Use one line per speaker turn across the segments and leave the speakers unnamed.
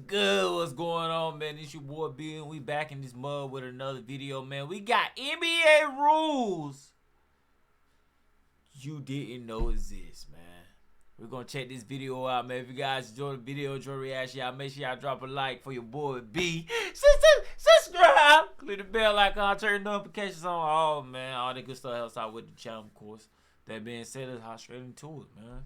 good? What's going on, man? It's your boy B, and we back in this mud with another video, man. We got NBA rules you didn't know exist, man. We're gonna check this video out, man. If you guys enjoy the video, enjoy the reaction, y'all make sure y'all drop a like for your boy B. Subscribe, click the bell icon, turn notifications on. Oh man, all that good stuff helps out with the channel, of course. That being said, let's hop straight into it, man.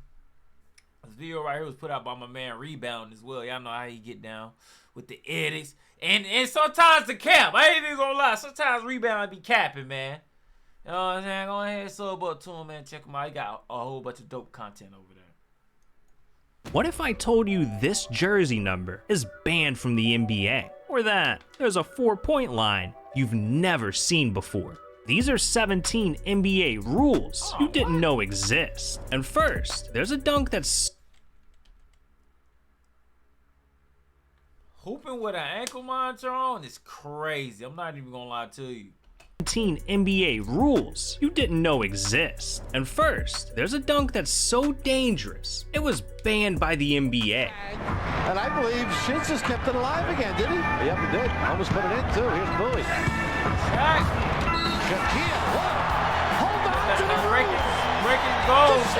This video right here was put out by my man Rebound as well. Y'all know how he get down with the edits. And sometimes the cap. I ain't even gonna lie. Sometimes Rebound be capping, man. You know what I'm saying? Go ahead and sub up to him, man. Check him out. He got a whole bunch of dope content over there.
What if I told you this jersey number is banned from the NBA? Or that there's a 4-point line you've never seen before? These are 17 NBA rules you didn't know exist. And first, there's a dunk that's
Hooping with an ankle monitor on is crazy. I'm not even gonna lie to you.
17 NBA rules you didn't know exist. And first, there's a dunk that's so dangerous, it was banned by the NBA.
And I believe Shintz has kept it alive again, did he? Yep, he did. Almost put it in, too. Here's Bowie. Shaquille, hold on to the
breaking goals.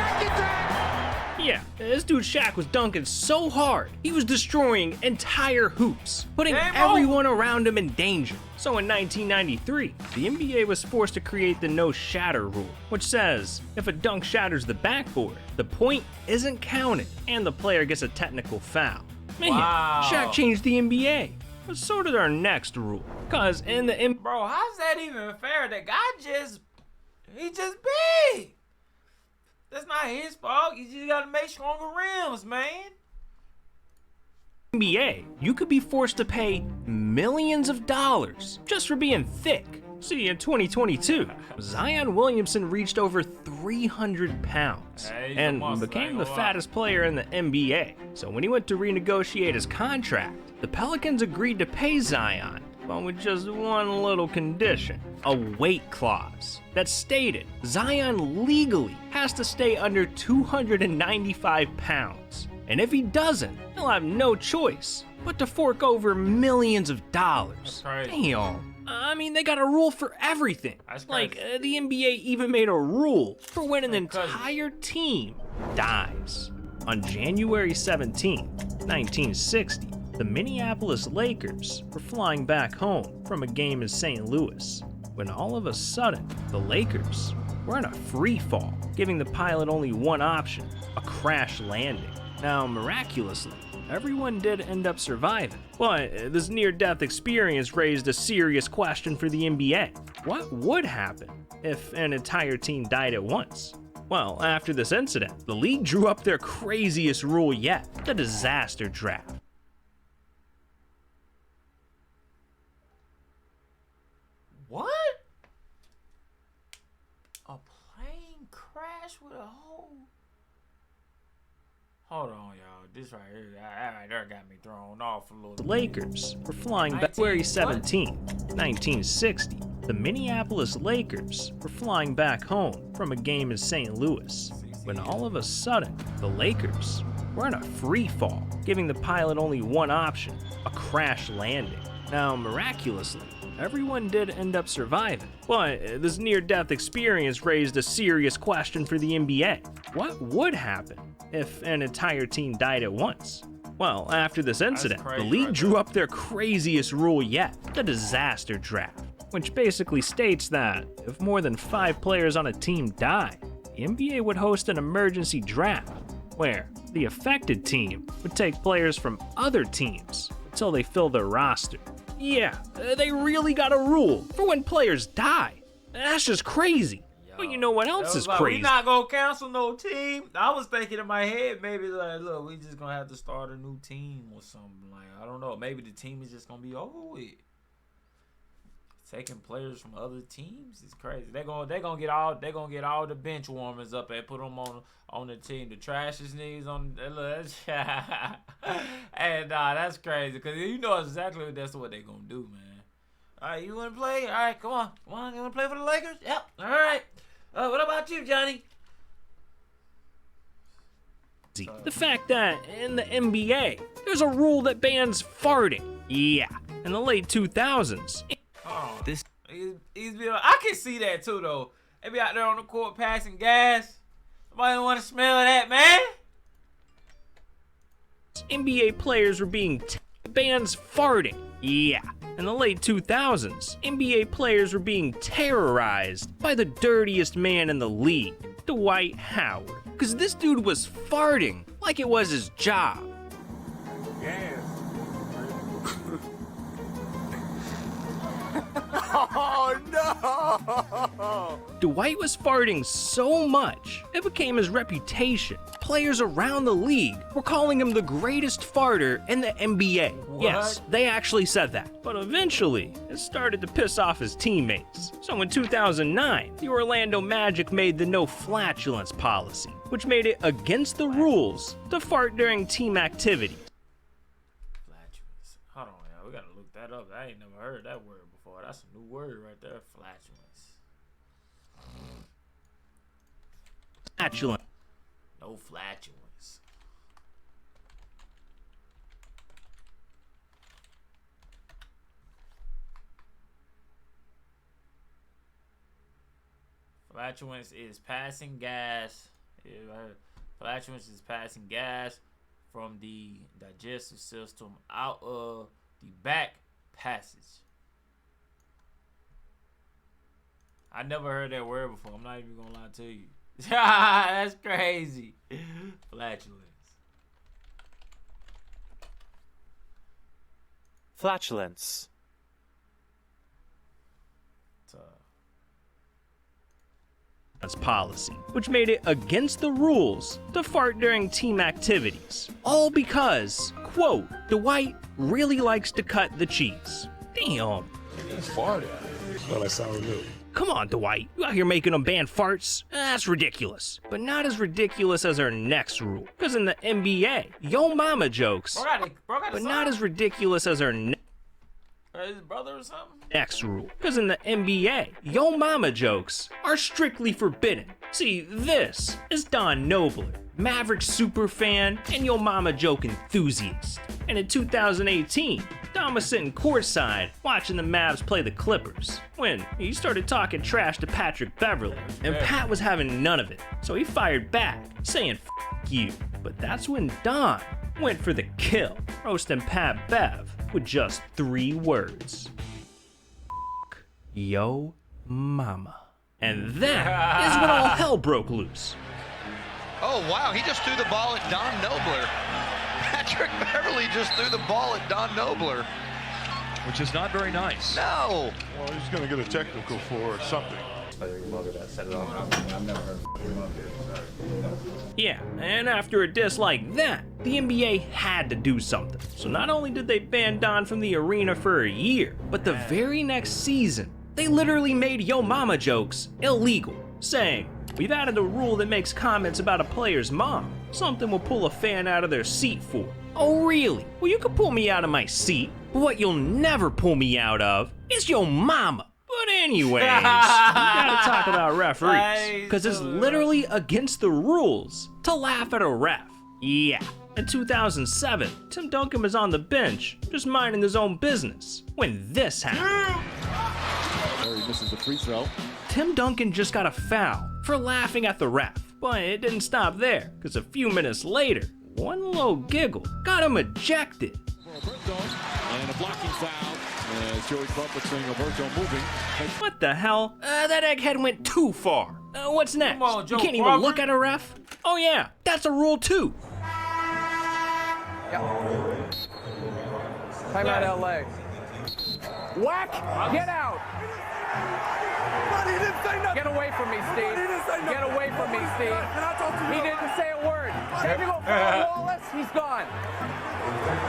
Yeah, this dude Shaq was dunking so hard, he was destroying entire hoops, putting everyone around him in danger. So in 1993, the NBA was forced to create the no shatter rule, which says if a dunk shatters the backboard, the point isn't counted and the player gets a technical foul. Man, Shaq changed the NBA. But so did our next rule, cause in the
Bro, how's that even fair? The guy he just big. That's not his fault. You just gotta make stronger rims, man.
NBA, you could be forced to pay millions of dollars just for being thick. See, in 2022, Zion Williamson reached over 300 pounds and became the fattest player in the NBA. So when he went to renegotiate his contract, the Pelicans agreed to pay Zion, but with just one little condition, a weight clause that stated Zion legally has to stay under 295 pounds. And if he doesn't, he'll have no choice but to fork over millions of dollars. Damn. I mean, they got a rule for everything. Like, the NBA even made a rule for when an entire team dies. On January 17, 1960, the Minneapolis Lakers were flying back home from a game in St. Louis, when all of a sudden, the Lakers were in a free fall, giving the pilot only one option, a crash landing. Now, miraculously, everyone did end up surviving, but this near-death experience raised a serious question for the NBA. What would happen if an entire team died at once? Well, after this incident, the league drew up their craziest rule yet, the disaster draft.
What? A plane crash with a hole? Hold on, y'all. This right here, that right there got me thrown off a little.
The Lakers were flying back February 17, 1960. The Minneapolis Lakers were flying back home from a game in St. Louis, when all of a sudden, the Lakers were in a free fall, giving the pilot only one option, a crash landing. Now, miraculously, everyone did end up surviving, but this near-death experience raised a serious question for the NBA. What would happen if an entire team died at once? Well, after this incident, the league drew up their craziest rule yet, the disaster draft, which basically states that if more than 5 players on a team die, the NBA would host an emergency draft, where the affected team would take players from other teams until they fill their roster. Yeah, they really got a rule for when players die. That's just crazy. But you know what else is crazy?
We not gonna cancel no team. I was thinking in my head, maybe like, look, we just gonna have to start a new team or something. Like, I don't know. Maybe the team is just gonna be over with. Taking players from other teams is crazy. They gonna get all the bench warmers up and put them on the team. The trashiest niggas on. And that's crazy because you know exactly that's what they gonna do, man. All right, you wanna play? All right, come on. You wanna play for the Lakers? Yep. All right. What about you, Johnny?
The fact that in the NBA, there's a rule that bans farting. Yeah, in the late 2000s.
I can see that too, though. They be out there on the court passing gas. Nobody want to smell that, man.
NBA players were being bans farting. Yeah. In the late 2000s, NBA players were being terrorized by the dirtiest man in the league, Dwight Howard. Because this dude was farting like it was his job.
Yeah.
Oh no!
Dwight was farting so much, it became his reputation. Players around the league were calling him the greatest farter in the NBA.
What?
Yes, they actually said that. But eventually, it started to piss off his teammates. So in 2009, the Orlando Magic made the no flatulence policy, which made it against the rules to fart during team activities.
Flatulence. Hold on, y'all. We gotta look that up. I ain't never heard that word before. That's a new word right there. Flatulence.
Flatulence.
No flatulence. Flatulence is passing gas. Flatulence is passing gas from the digestive system out of the back passage. I never heard that word before. I'm not even gonna lie to you. That's crazy. Flatulence.
Flatulence.
Policy, which made it against the rules to fart during team activities. All because, quote, Dwight really likes to cut the cheese. Damn.
That's farting. Well, that sounds good.
Come on, Dwight. You out here making them ban farts? That's ridiculous. But not as ridiculous as our next rule. Because in the NBA, yo mama jokes, but not as ridiculous as our
his brother or something?
next rule. Because in the NBA, yo mama jokes are strictly forbidden. See, this is Don Knobler, Maverick superfan and yo mama joke enthusiast. And in 2018, Don was sitting courtside watching the Mavs play the Clippers when he started talking trash to Patrick Beverley, and Pat was having none of it, so he fired back, saying "F you." But that's when Don went for the kill, roasting Pat Bev with just 3 words: F yo mama. And that is when all hell broke loose.
Oh, wow, he just threw the ball at Don Knobler. Patrick Beverley just threw the ball at Don Knobler. Which is not very nice. No.
Well, he's going to get a technical for something.
Yeah, and after a diss like that, the NBA had to do something. So not only did they ban Don from the arena for a year, but the very next season, they literally made yo mama jokes illegal, saying, "We've added a rule that makes comments about a player's mom something we'll pull a fan out of their seat for." Oh really? Well, you can pull me out of my seat, but what you'll never pull me out of is yo mama. But anyways, we gotta talk about referees, because it's literally against the rules to laugh at a ref. Yeah. In 2007, Tim Duncan was on the bench, just minding his own business, when this happened.
He misses the free throw.
Tim Duncan just got a foul for laughing at the ref, but it didn't stop there, because a few minutes later, one low giggle got him ejected.
And a blocking foul. As Joey Crawford saying Alberto moving.
What the hell? That egghead went too far. What's next?
Come on, Joe
you can't even
Crawford.
look at a ref? Oh yeah, that's a rule too.
Timeout LA. Whack! Get out!
But he didn't say nothing.
Get away from me, Steve.
But he didn't say nothing.
Get away from me, Steve.
Can I talk to you?
He didn't say a word. Time to go follow Wallace. He's gone.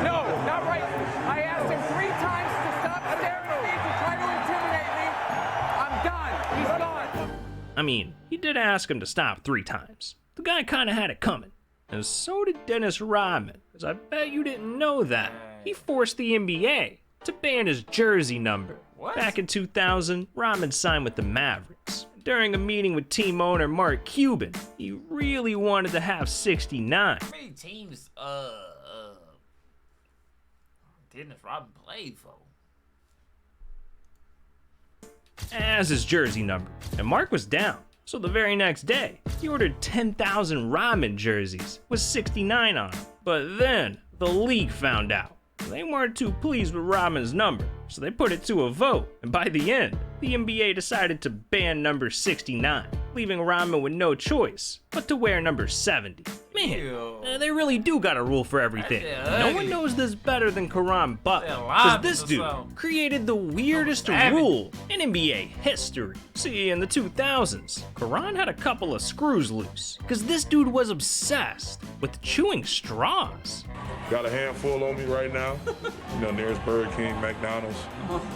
No, not right. I asked him 3 times to stop staring at me to try to intimidate me. I'm done. He's gone.
I mean, he did ask him to stop 3 times. The guy kind of had it coming. And so did Dennis Rodman, because I bet you didn't know that. He forced the NBA to ban his jersey number.
What?
Back in 2000, Rodman signed with the Mavericks. during a meeting with team owner Mark Cuban, he really wanted to have 69.
How many teams Dennis Rodman played for?
As his jersey number, and Mark was down. So the very next day, he ordered 10,000 Rodman jerseys with 69 on them. But then, the league found out. They weren't too pleased with Rodman's number, so they put it to a vote. And by the end, the NBA decided to ban number 69, leaving Rodman with no choice but to wear number 70. Man, they really do got a rule for everything. No one knows this better than Caron Butler, because this dude created the weirdest rule in NBA history. See, in the 2000s, Caron had a couple of screws loose, because this dude was obsessed with chewing straws.
Got a handful on me right now. You know, nearest Burger King, McDonald's,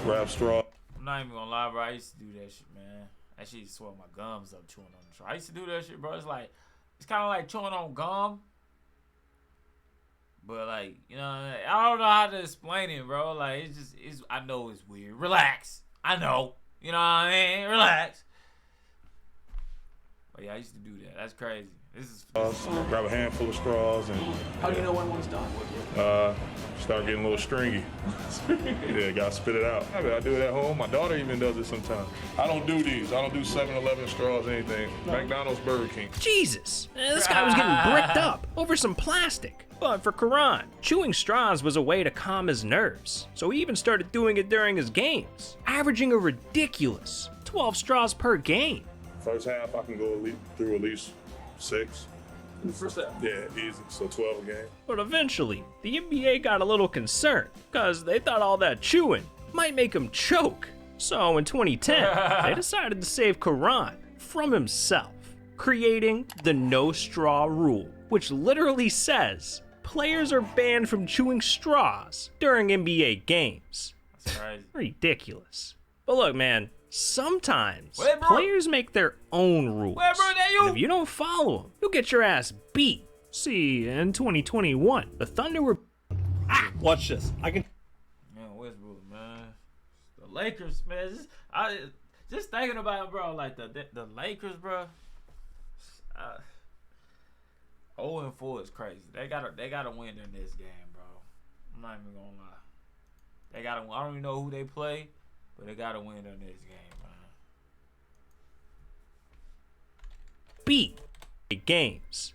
grab straw.
I'm not even gonna lie, bro. I used to do that shit, man. That shit used to swell my gums up chewing on the straw. I used to do that shit, bro. It's kind of like chewing on gum. But like, you know, I don't know how to explain it, bro. Like, I know it's weird. Relax. I know. You know what I mean? Relax. But yeah, I used to do that. That's crazy. This is
grab a handful of straws and.
How do you know when one's done?
Start getting a little stringy. Yeah, gotta spit it out. I do it at home. My daughter even does it sometimes. I don't do these. I don't do 7-Eleven straws, anything. McDonald's, Burger King.
Jesus, this guy was getting bricked up over some plastic. But for Caron, chewing straws was a way to calm his nerves. So he even started doing it during his games, averaging a ridiculous 12 straws per game.
First half, I can go through at least 6.
In the first half?
Yeah, easy. So 12 a game.
But eventually, the NBA got a little concerned, because they thought all that chewing might make him choke. So in 2010, they decided to save Caron from himself, creating the no straw rule, which literally says players are banned from chewing straws during NBA games.
That's crazy.
Ridiculous. But look, man, sometimes
Wait, bro.
players make their own rules.
Wait, bro, that you?
And if you don't follow them, you'll get your ass beat. See, in 2021, the Thunder were...
Watch this. I can...
Man, Westbrook, man. The Lakers, man. Just thinking about it, bro. Like, the Lakers, bro. 0-4 is crazy. They gotta win in this game, bro. I'm not even gonna lie. They gotta. I don't even know who they play, but they gotta win in this game, man.
beat games.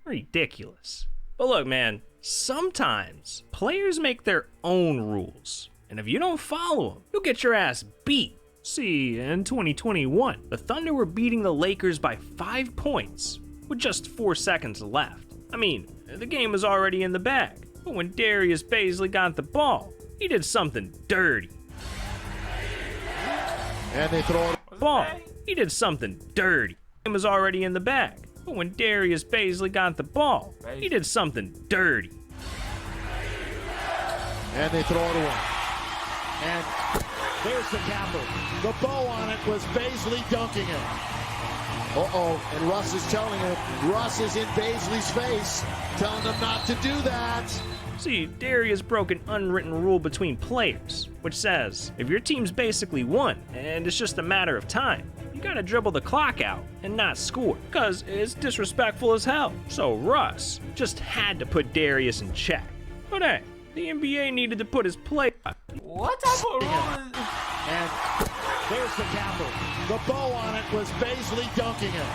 Ridiculous. But look, man, sometimes players make their own rules. And if you don't follow them, you'll get your ass beat. See, in 2021, the Thunder were beating the Lakers by 5 points with just 4 seconds left. I mean, the game was already in the bag. But when Darius Bazley got the ball, he did something dirty.
And they throw it.
He did something dirty. The game was already in the bag. But when Darius Bazley got the ball, he did something dirty.
And they throw it away. And there's the capper. The bow on it was Bazley dunking it. Uh-oh, and Russ is telling him. Russ is in Bazley's face, telling him not to do that.
See, Darius broke an unwritten rule between players, which says, if your team's basically won, and it's just a matter of time, you gotta dribble the clock out and not score, cause it's disrespectful as hell. So Russ just had to put Darius in check. But hey, the NBA needed to put his play.
What type of rule is...
And there's the capper. The bow on it was Bazley dunking it.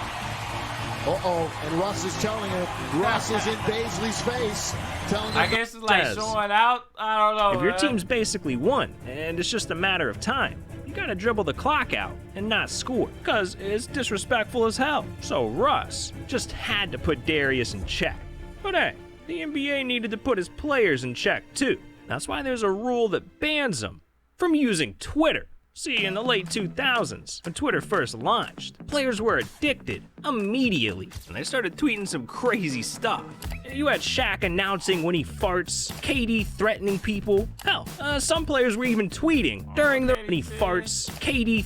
Uh-oh, and Russ is telling him. Russ is in Bazley's face, telling him.
I guess it's like showing out. I don't know.
If your team's basically won, and it's just a matter of time, you gotta dribble the clock out and not score, cause it's disrespectful as hell. So Russ just had to put Darius in check. But hey, the NBA needed to put his players in check too. That's why there's a rule that bans them from using Twitter. See, in the late 2000s, when Twitter first launched, players were addicted immediately, and they started tweeting some crazy stuff. You had Shaq announcing when he farts, KD threatening people. Hell, some players were even tweeting during their when he farts, KD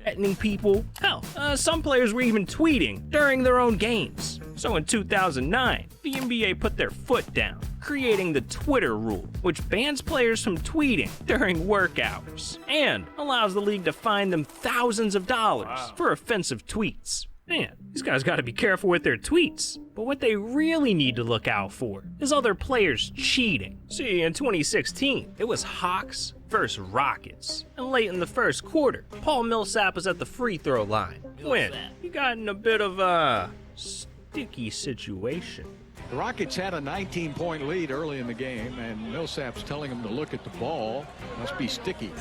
threatening people. Hell, some players were even tweeting during their own games. So in 2009, the NBA put their foot down, creating the Twitter rule, which bans players from tweeting during work hours, and allows the league to fine them thousands of dollars for offensive tweets. Man, these guys gotta be careful with their tweets. But what they really need to look out for is other players cheating. See, in 2016, it was Hawks versus Rockets. And late in the first quarter, Paul Millsap was at the free throw line when he got in a bit of a sticky situation.
The Rockets had a 19-point lead early in the game, and Millsap's telling him to look at the ball. Must be sticky.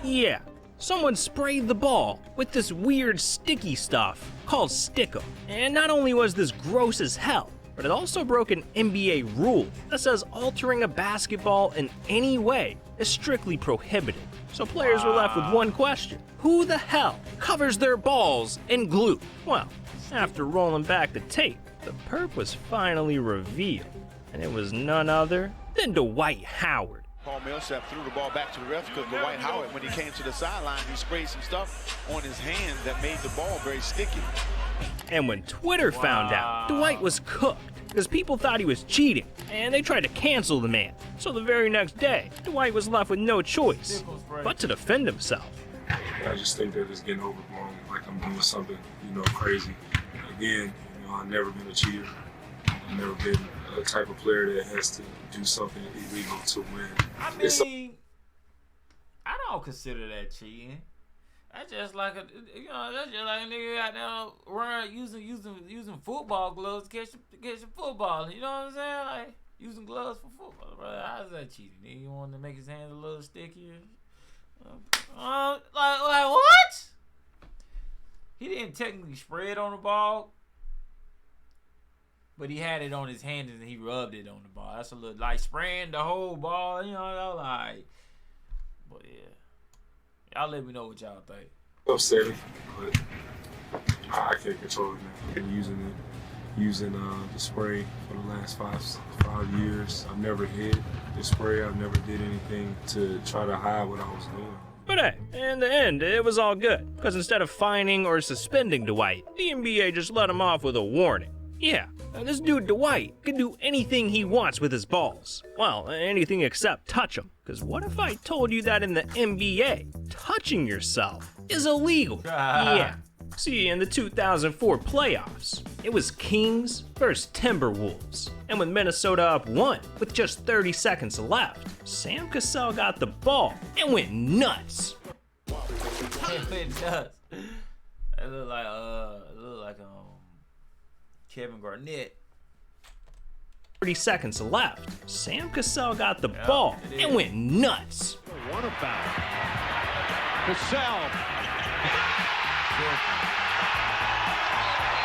Yeah. Someone sprayed the ball with this weird sticky stuff called Stickum. And not only was this gross as hell, but it also broke an NBA rule that says altering a basketball in any way is strictly prohibited. So players were left with one question: who the hell covers their balls in glue? Well, after rolling back the tape, the perp was finally revealed, and it was none other than Dwight Howard.
Paul Millsap threw the ball back to the refs because Dwight Howard, when he came to the sideline, he sprayed some stuff on his hand that made the ball very sticky.
And when Twitter found out, Dwight was cooked because people thought he was cheating, and they tried to cancel the man. So the very next day, Dwight was left with no choice but to defend himself.
I just think that it's getting overblown, like I'm doing something, crazy. Again, I've never been a cheater. I've never been a type of player that has to do something illegal to win.
I mean, I don't consider that cheating. That's just like a nigga out there run using football gloves to catch your football. You know what I'm saying? Like using gloves for football, bro. How's that cheating? Nigga, you want to make his hands a little stickier? Like what? He didn't technically spray it on the ball, but he had it on his hands and he rubbed it on the ball. That's a little like spraying the whole ball, like. But yeah, y'all let me know what y'all think.
Upsetting, but I can't control it now. I've been using the spray for the last five years. I've never hid the spray. I've never did anything to try to hide what I was doing.
But hey, in the end, it was all good, because instead of fining or suspending Dwight, the NBA just let him off with a warning. Yeah, this dude Dwight can do anything he wants with his balls. Well, anything except touch them. Because what if I told you that in the NBA, touching yourself is illegal? Yeah. See, in the 2004 playoffs, it was Kings versus Timberwolves. And with Minnesota up 1 with just 30 seconds left, Sam Cassell got the ball and went nuts.
It went nuts. It looked like Kevin Garnett.
30 seconds left. Sam Cassell got the ball and went nuts.
What about Cassell?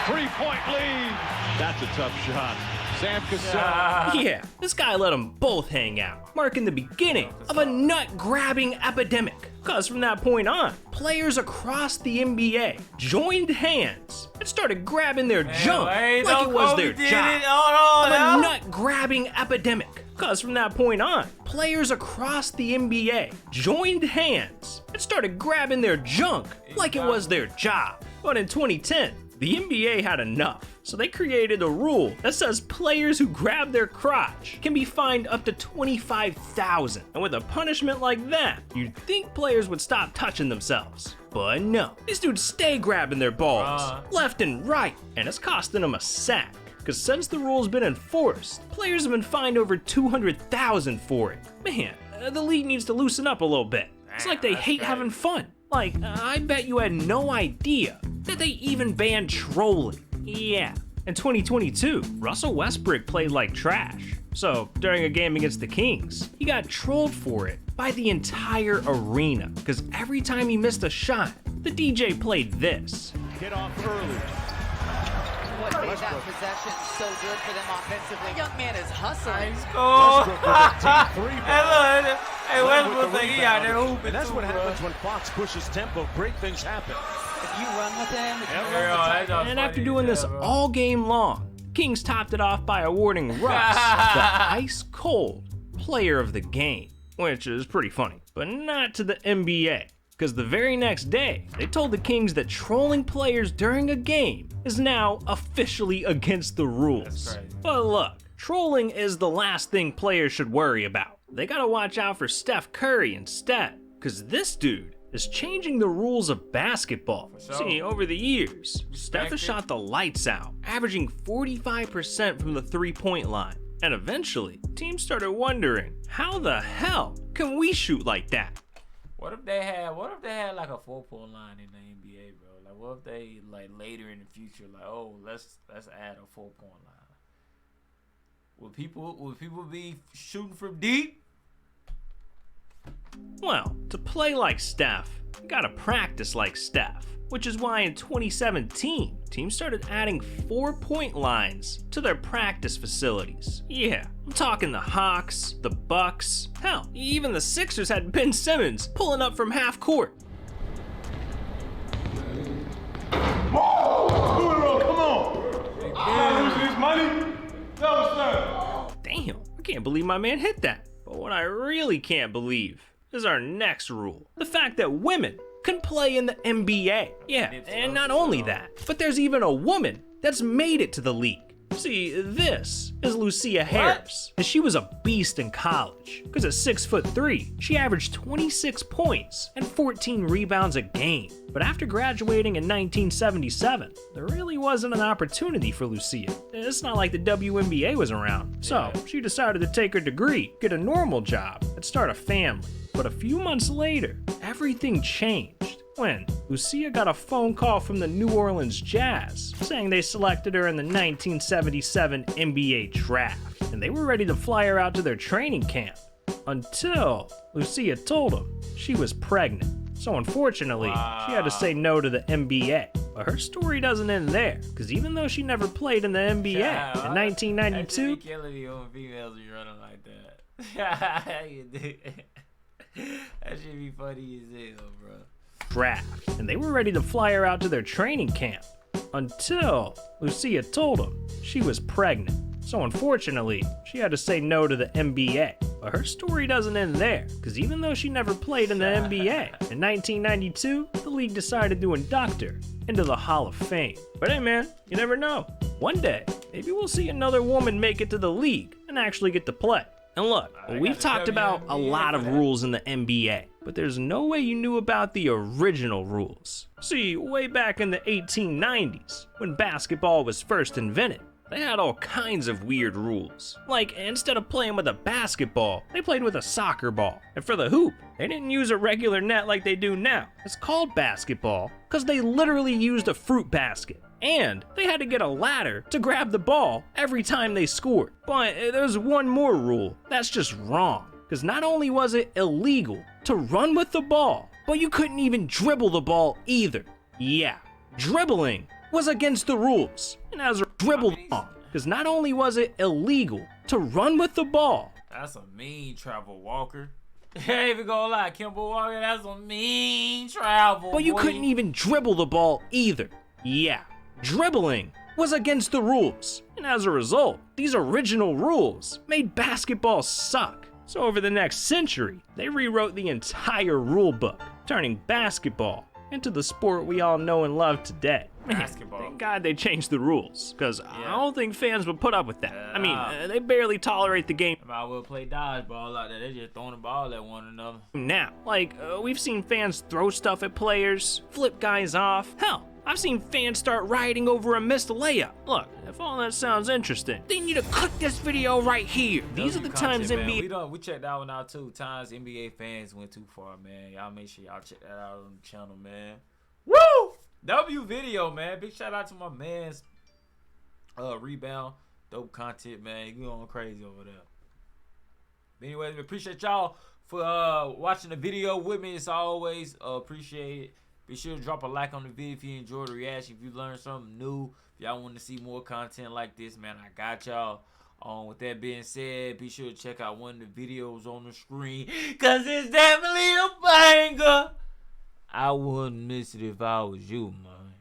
3-point lead. That's a tough shot. Sam Cassell.
Yeah, this guy let them both hang out, marking the beginning of a nut-grabbing epidemic. Because from that point on, players across the NBA joined hands and started grabbing their junk like it was their job. A nut-grabbing epidemic. Because from that point on, players across the NBA joined hands and started grabbing their junk like it was their job. But in 2010, the NBA had enough, so they created a rule that says players who grab their crotch can be fined up to $25,000. And with a punishment like that, you'd think players would stop touching themselves. But no, these dudes stay grabbing their balls, left and right, and it's costing them a sack. Because since the rule's been enforced, players have been fined over $200,000 for it. Man, the league needs to loosen up a little bit. It's like they hate having fun. Like, I bet you had no idea that they even banned trolling. Yeah. In 2022, Russell Westbrook played like trash. So, during a game against the Kings, he got trolled for it by the entire arena. Because every time he missed a shot, the DJ played this.
Get off early.
What made that possession so good for them offensively? Young man is hustling.
Hey, Westbrook think he out there hooping.
And that's what happens when Fox pushes tempo. Great things happen.
If you run with him,
and after doing this all game long, Kings topped it off by awarding Russ the ice-cold player of the game, which is pretty funny, but not to the NBA. Because the very next day, they told the Kings that trolling players during a game is now officially against the rules. But look, trolling is the last thing players should worry about. They gotta watch out for Steph Curry instead, cause this dude is changing the rules of basketball. See, over the years, Steph has shot the lights out, averaging 45% from the three-point line. And eventually, teams started wondering, how the hell can we shoot like that?
What if they had like a 4-point line in the NBA, bro? Like, what if they, like, later in the future, like, oh, let's add a 4-point line? Would people be shooting from deep?
Well, to play like Steph, you gotta practice like Steph, which is why in 2017, teams started adding 4-point lines to their practice facilities. Yeah, I'm talking the Hawks, the Bucks, hell, even the Sixers had Ben Simmons pulling up from half court.
Come on!
Damn, I can't believe my man hit that. But what I really can't believe is our next rule. The fact that women can play in the NBA. Yeah, and not only that, but there's even a woman that's made it to the league. See, this is Lucia Harris, and she was a beast in college, because at 6'3", she averaged 26 points and 14 rebounds a game. But after graduating in 1977, there really wasn't an opportunity for Lucia. It's not like the WNBA was around, so she decided to take her degree, get a normal job, and start a family. But a few months later, everything changed when Lucia got a phone call from the New Orleans Jazz saying they selected her in the 1977 NBA draft, and they were ready to fly her out to their training camp until Lucia told them she was pregnant. So unfortunately, she had to say no to the NBA. But her story doesn't end there, because even though she never played in the NBA in 1992,
that should be killing me when females be running like that. That should be funny as hell, bro.
Draft, and they were ready to fly her out to their training camp until Lucia told them she was pregnant. So unfortunately, she had to say no to the NBA. But her story doesn't end there, because even though she never played in the NBA, in 1992, the league decided to induct her into the Hall of Fame. But hey man, you never know. One day, maybe we'll see another woman make it to the league and actually get to play. And look, we've talked about a lot of rules in the NBA, but there's no way you knew about the original rules. See, way back in the 1890s, when basketball was first invented, they had all kinds of weird rules. Like, instead of playing with a basketball, they played with a soccer ball. And for the hoop, they didn't use a regular net like they do now. It's called basketball because they literally used a fruit basket. And they had to get a ladder to grab the ball every time they scored. But there's one more rule that's just wrong. Because not only was it illegal to run with the ball, but you couldn't even dribble the ball either. Yeah, dribbling was against the rules. And as a dribble wrong, because not only was it illegal to run with the ball.
That's a mean travel, Walker. Hey, if you gonna lie, Kimball Walker, that's a mean travel.
But you couldn't even dribble the ball either. Yeah, dribbling was against the rules. And as a result, these original rules made basketball suck. So over the next century, they rewrote the entire rule book, turning basketball into the sport we all know and love today.
Basketball.
Thank God they changed the rules, because I don't think fans would put up with that. I mean, they barely tolerate the game.
Might well play dodgeball out there. They're just throwing the ball at one another.
Now, like, we've seen fans throw stuff at players, flip guys off. Hell, I've seen fans start rioting over a missed layup. Look, if all that sounds interesting, then you need to click this video right here. These are the times NBA...
We checked that one out too. Times NBA fans went too far, man. Y'all make sure y'all check that out on the channel, man. Woo! W video, man. Big shout out to my man's Rebound. Dope content, man. You going crazy over there. But anyways, we appreciate y'all for watching the video with me. As always, appreciate it. Be sure to drop a like on the video if you enjoyed the reaction. If you learned something new, if y'all want to see more content like this, man, I got y'all. With that being said, be sure to check out one of the videos on the screen, because it's definitely a banger. I wouldn't miss it if I was you, man.